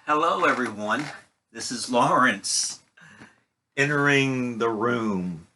Hello, everyone. This is Lawrence entering the room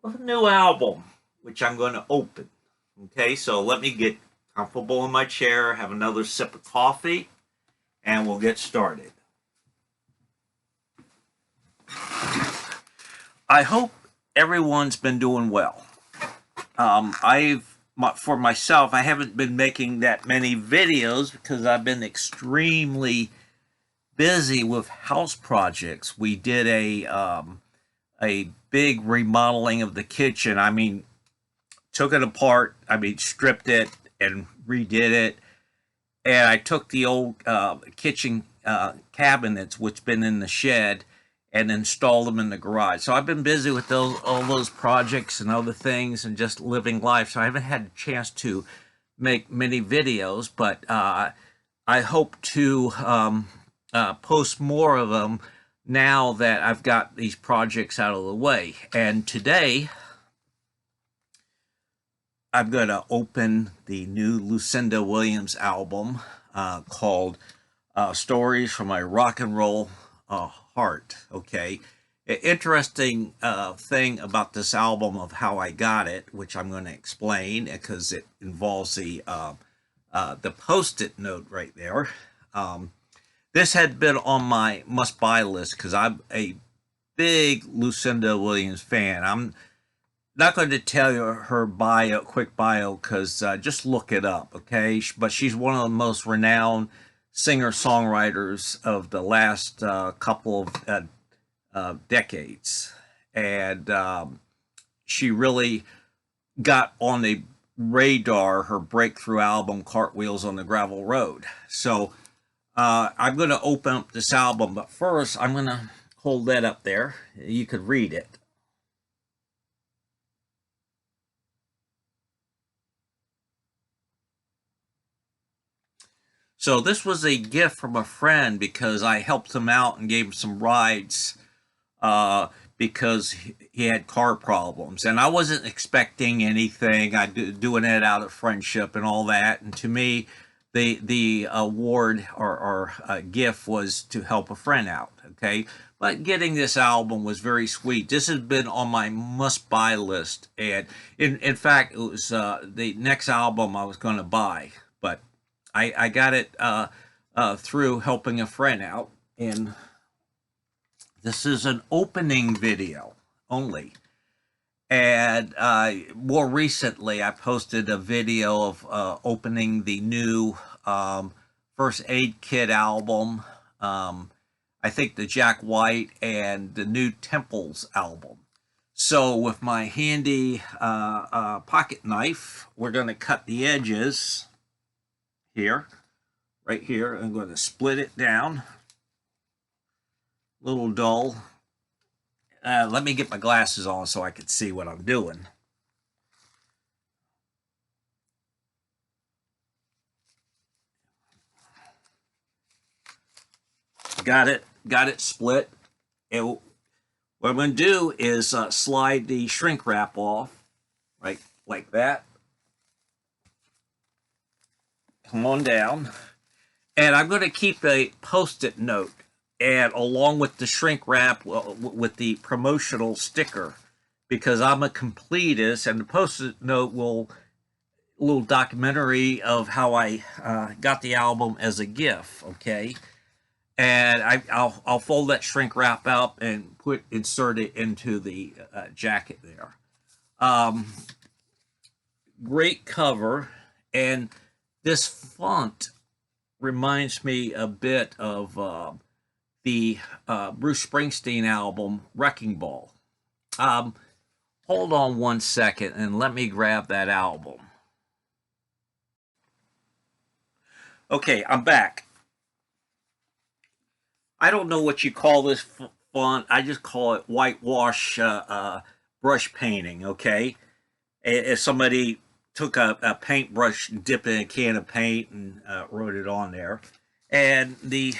with a new album, which I'm going to open. Okay, so let me get comfortable in my chair, have another sip of coffee, and we'll get started. I hope everyone's been doing well. For myself, I haven't been making that many videos because I've been extremely busy with house projects. We did a big remodeling of the kitchen. I mean, took it apart. I mean, stripped it and redid it. And I took the old kitchen cabinets, which been in the shed, and installed them in the garage. So I've been busy with all those projects and other things, and just living life. So I haven't had a chance to make many videos, but I hope to post more of them now that I've got these projects out of the way. And today, I'm going to open the new Lucinda Williams album called Stories from My Rock and Roll Heart. Okay. Interesting thing about this album of how I got it, which I'm going to explain because it involves the Post-it note right there. This had been on my must-buy list because I'm a big Lucinda Williams fan. I'm not going to tell you her quick bio, because just look it up, okay? But she's one of the most renowned singer-songwriters of the last couple of decades. And she really got on the radar, her breakthrough album, Cartwheels on the Gravel Road. So I'm going to open up this album, but first I'm going to hold that up there. You could read it. So this was a gift from a friend because I helped him out and gave him some rides because he had car problems. And I wasn't expecting anything. I doing it out of friendship and all that. And to me, the award or gift was to help a friend out, okay? But getting this album was very sweet. This has been on my must-buy list. And in fact, it was the next album I was going to buy. But I got it through helping a friend out. And this is an opening video only. And more recently, I posted a video of opening the new First Aid Kit album. I think the Jack White and the new Temples album. So with my handy pocket knife, we're going to cut the edges here, right here. I'm going to split it down. A little dull. Let me get my glasses on so I can see what I'm doing. Got it split. And what I'm going to do is slide the shrink wrap off, right, like that. Come on down. And I'm going to keep a Post-it note, and along with the shrink wrap with the promotional sticker, because I'm a completist, and the Post-it note will a little documentary of how I got the album as a gift, okay? And I'll fold that shrink wrap out and insert it into the jacket there. Great cover, and this font reminds me a bit of the Bruce Springsteen album, Wrecking Ball. Hold on one second and let me grab that album. Okay, I'm back. I don't know what you call this font. I just call it whitewash brush painting, okay? If somebody took a paintbrush, dipped in a can of paint, and wrote it on there. And the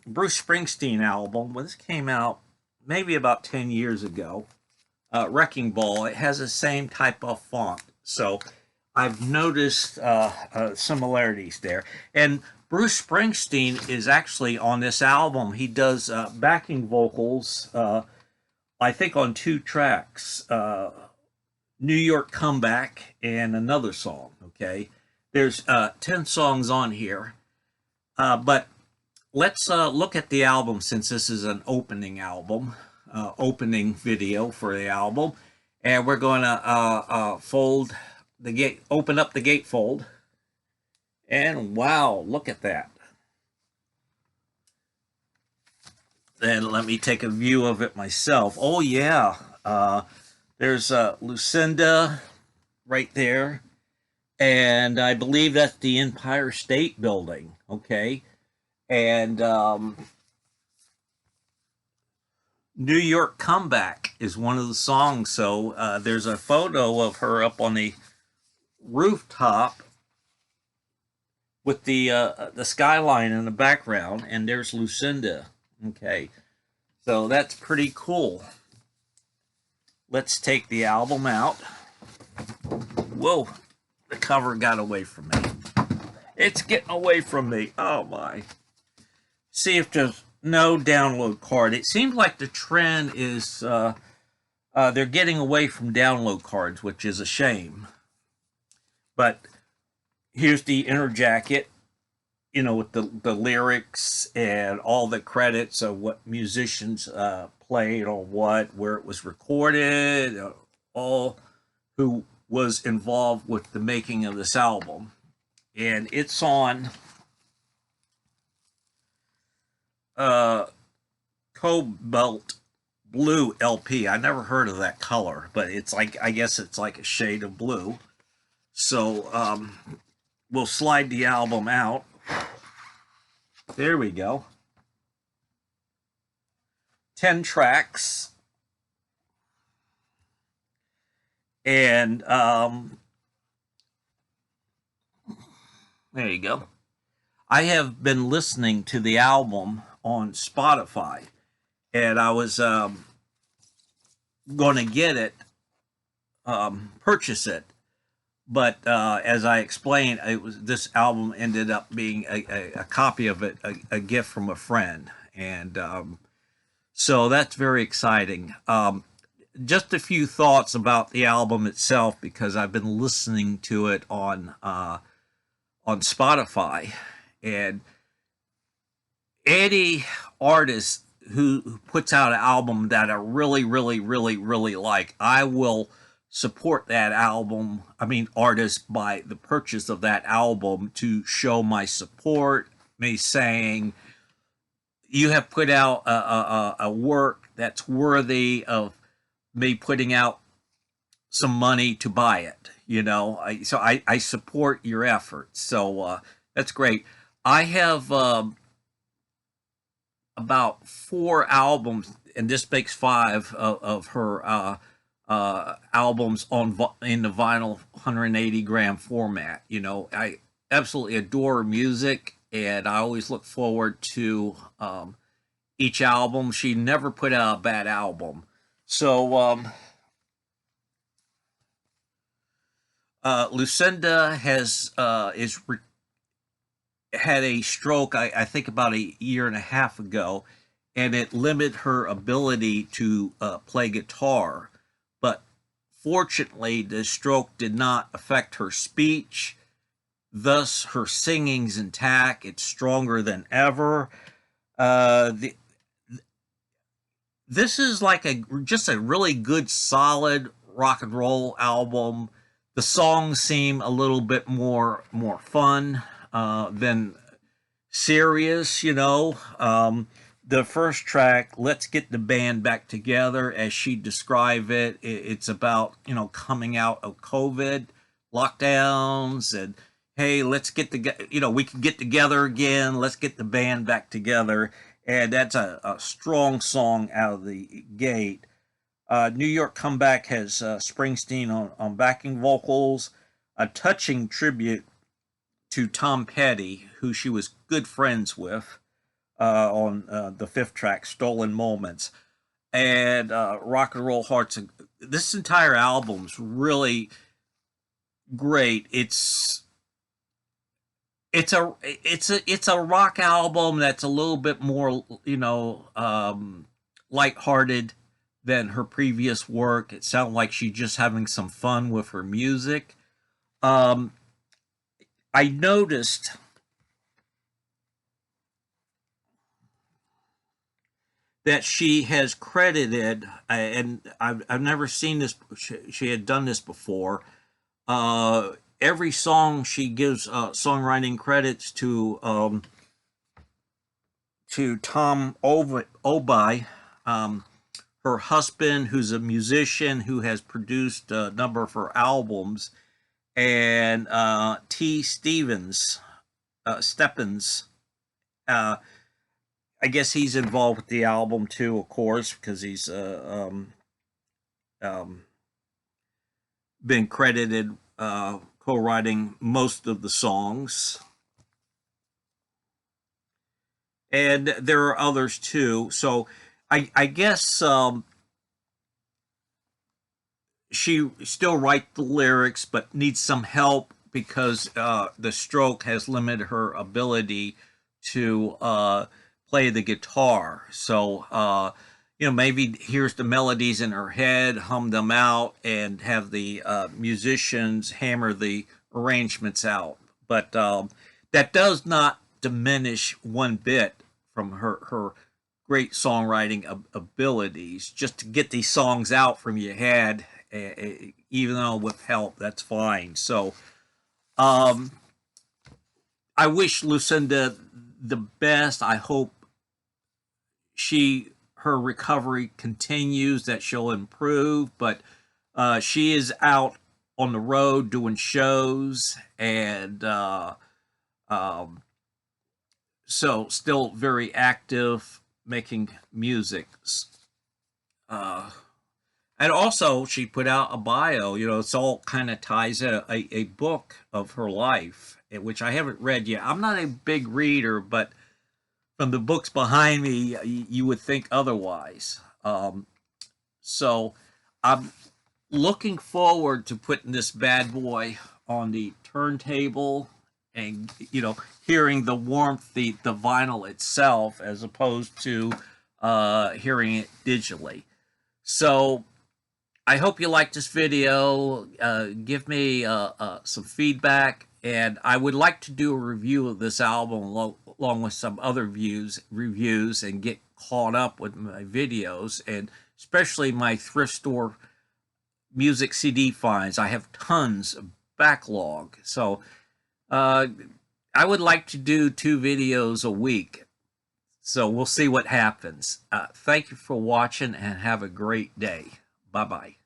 Bruce Springsteen album, when this came out maybe about 10 years ago, Wrecking Ball, it has the same type of font. So I've noticed similarities there. And Bruce Springsteen is actually on this album. He does backing vocals, I think, on 2 tracks. New York Comeback and another song. Okay, there's 10 songs on here, but let's look at the album since this is an opening album, opening video for the album, and we're going to fold the gate, open up the gatefold, and wow, look at that. Then let me take a view of it myself. Oh yeah. There's Lucinda right there. And I believe that's the Empire State Building. Okay. And New York Comeback is one of the songs. So there's a photo of her up on the rooftop with the skyline in the background. And there's Lucinda. Okay. So that's pretty cool. Let's take the album out. Whoa, the cover got away from me. It's getting away from me. Oh my. See if there's no download card. It seems like the trend is they're getting away from download cards, which is a shame. But here's the inner jacket, you know, with the lyrics and all the credits of what musicians played or what, where it was recorded, all who was involved with the making of this album. And it's on Cobalt Blue LP. I never heard of that color, but it's like, I guess it's like a shade of blue. So we'll slide the album out. There we go. 10 tracks. And there you go. I have been listening to the album on Spotify, and I was going to get it, purchase it. But as I explained, this album ended up being a copy of it, a gift from a friend. And so that's very exciting. Just a few thoughts about the album itself, because I've been listening to it on Spotify. And any artist who puts out an album that I really, really, really, really like, I will support that album, artist, by the purchase of that album to show my support, me saying, you have put out a work that's worthy of me putting out some money to buy it, you know. So I support your efforts. So that's great. I have about 4 albums, and this makes 5 of her albums in the vinyl 180 gram format. You know, I absolutely adore her music, and I always look forward to each album. She never put out a bad album. So Lucinda had a stroke, I think about a year and a half ago, and it limited her ability to play guitar. But fortunately, the stroke did not affect her speech. Thus, her singing's intact. It's stronger than ever. This is like just a really good, solid rock and roll album. The songs seem a little bit more fun than serious, you know. The first track, Let's Get the Band Back Together, as she described it, it's about, you know, coming out of COVID, lockdowns, and hey, let's get together, you know, we can get together again, let's get the band back together. And that's a strong song out of the gate. New York Comeback has Springsteen on backing vocals, a touching tribute to Tom Petty, who she was good friends with, on the 5th track, Stolen Moments. And Rock and Roll Hearts. This entire album's really great. It's it's a rock album that's a little bit more, lighthearted than her previous work. It sounded like she's just having some fun with her music. Um, I noticed that she has credited, and I've never seen this. She had done this before. Every song she gives songwriting credits to Tom Obi, her husband, who's a musician who has produced a number of her albums, and T. Steppens. Uh, I guess he's involved with the album too, of course, because he's um, been credited co-writing most of the songs. And there are others too. So I guess she still writes the lyrics, but needs some help because the stroke has limited her ability to play the guitar. So maybe hears the melodies in her head, hum them out, and have the musicians hammer the arrangements out. But that does not diminish one bit from her great songwriting abilities. Just to get these songs out from your head, even though with help, that's fine. So I wish Lucinda the best. I hope her recovery continues, that she'll improve. But she is out on the road doing shows, and so still very active making music. And also, she put out a bio. It's all kind of ties a book of her life, which I haven't read yet. I'm not a big reader, but from the books behind me, you would think otherwise. So I'm looking forward to putting this bad boy on the turntable and, hearing the warmth, the vinyl itself, as opposed to hearing it digitally. So I hope you liked this video. Give me some feedback, and I would like to do a review of this album along with some other reviews, and get caught up with my videos, and especially my thrift store music CD finds. I have tons of backlog, so I would like to do 2 videos a week. So we'll see what happens. Thank you for watching, and have a great day. Bye-bye.